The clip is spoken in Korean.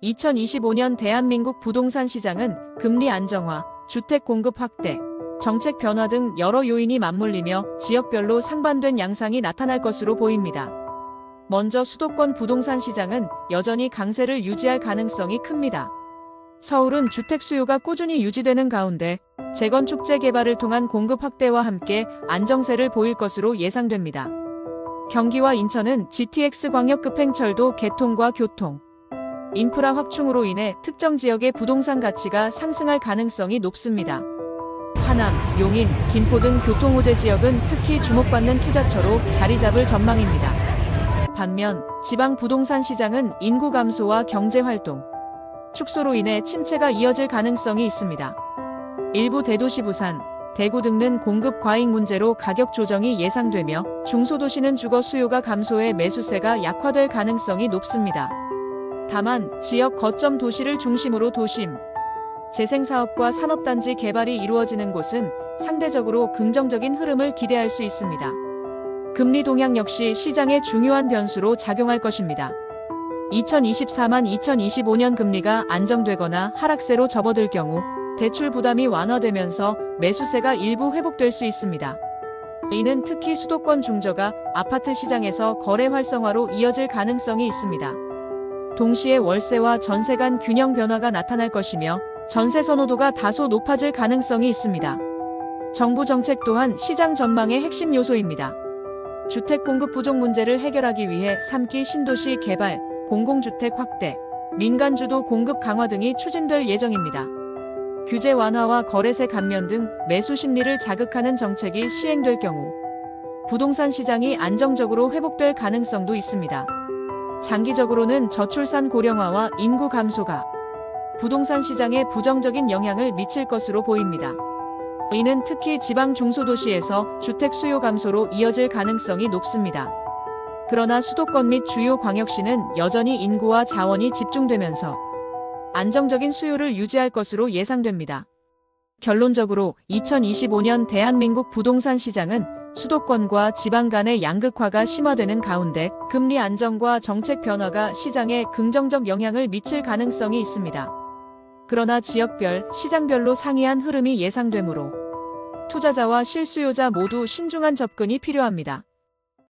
2025년 대한민국 부동산 시장은 금리 안정화, 주택 공급 확대, 정책 변화 등 여러 요인이 맞물리며 지역별로 상반된 양상이 나타날 것으로 보입니다. 먼저 수도권 부동산 시장은 여전히 강세를 유지할 가능성이 큽니다. 서울은 주택 수요가 꾸준히 유지되는 가운데 재건축 재개발을 통한 공급 확대와 함께 안정세를 보일 것으로 예상됩니다. 경기와 인천은 GTX 광역급 행철도 개통과 교통, 인프라 확충으로 인해 특정 지역의 부동산 가치가 상승할 가능성이 높습니다. 하남, 용인, 김포 등 교통호재 지역은 특히 주목받는 투자처로 자리 잡을 전망입니다. 반면 지방 부동산 시장은 인구 감소와 경제활동 축소로 인해 침체가 이어질 가능성이 있습니다. 일부 대도시 부산, 대구 등은 공급 과잉 문제로 가격 조정이 예상되며 중소도시는 주거 수요가 감소해 매수세가 약화될 가능성이 높습니다. 다만 지역 거점 도시를 중심으로 도심, 재생사업과 산업단지 개발이 이루어지는 곳은 상대적으로 긍정적인 흐름을 기대할 수 있습니다. 금리 동향 역시 시장의 중요한 변수로 작용할 것입니다. 2024-2025년 금리가 안정되거나 하락세로 접어들 경우 대출 부담이 완화되면서 매수세가 일부 회복될 수 있습니다. 이는 특히 수도권 중저가 아파트 시장에서 거래 활성화로 이어질 가능성이 있습니다. 동시에 월세와 전세 간 균형 변화가 나타날 것이며 전세 선호도가 다소 높아질 가능성이 있습니다. 정부 정책 또한 시장 전망의 핵심 요소입니다. 주택 공급 부족 문제를 해결하기 위해 3기 신도시 개발, 공공주택 확대, 민간주도 공급 강화 등이 추진될 예정입니다. 규제 완화와 거래세 감면 등 매수 심리를 자극하는 정책이 시행될 경우 부동산 시장이 안정적으로 회복될 가능성도 있습니다. 장기적으로는 저출산 고령화와 인구 감소가 부동산 시장에 부정적인 영향을 미칠 것으로 보입니다. 이는 특히 지방 중소도시에서 주택 수요 감소로 이어질 가능성이 높습니다. 그러나 수도권 및 주요 광역시는 여전히 인구와 자원이 집중되면서 안정적인 수요를 유지할 것으로 예상됩니다. 결론적으로 2025년 대한민국 부동산 시장은 수도권과 지방 간의 양극화가 심화되는 가운데 금리 안정과 정책 변화가 시장에 긍정적 영향을 미칠 가능성이 있습니다. 그러나 지역별, 시장별로 상이한 흐름이 예상되므로 투자자와 실수요자 모두 신중한 접근이 필요합니다.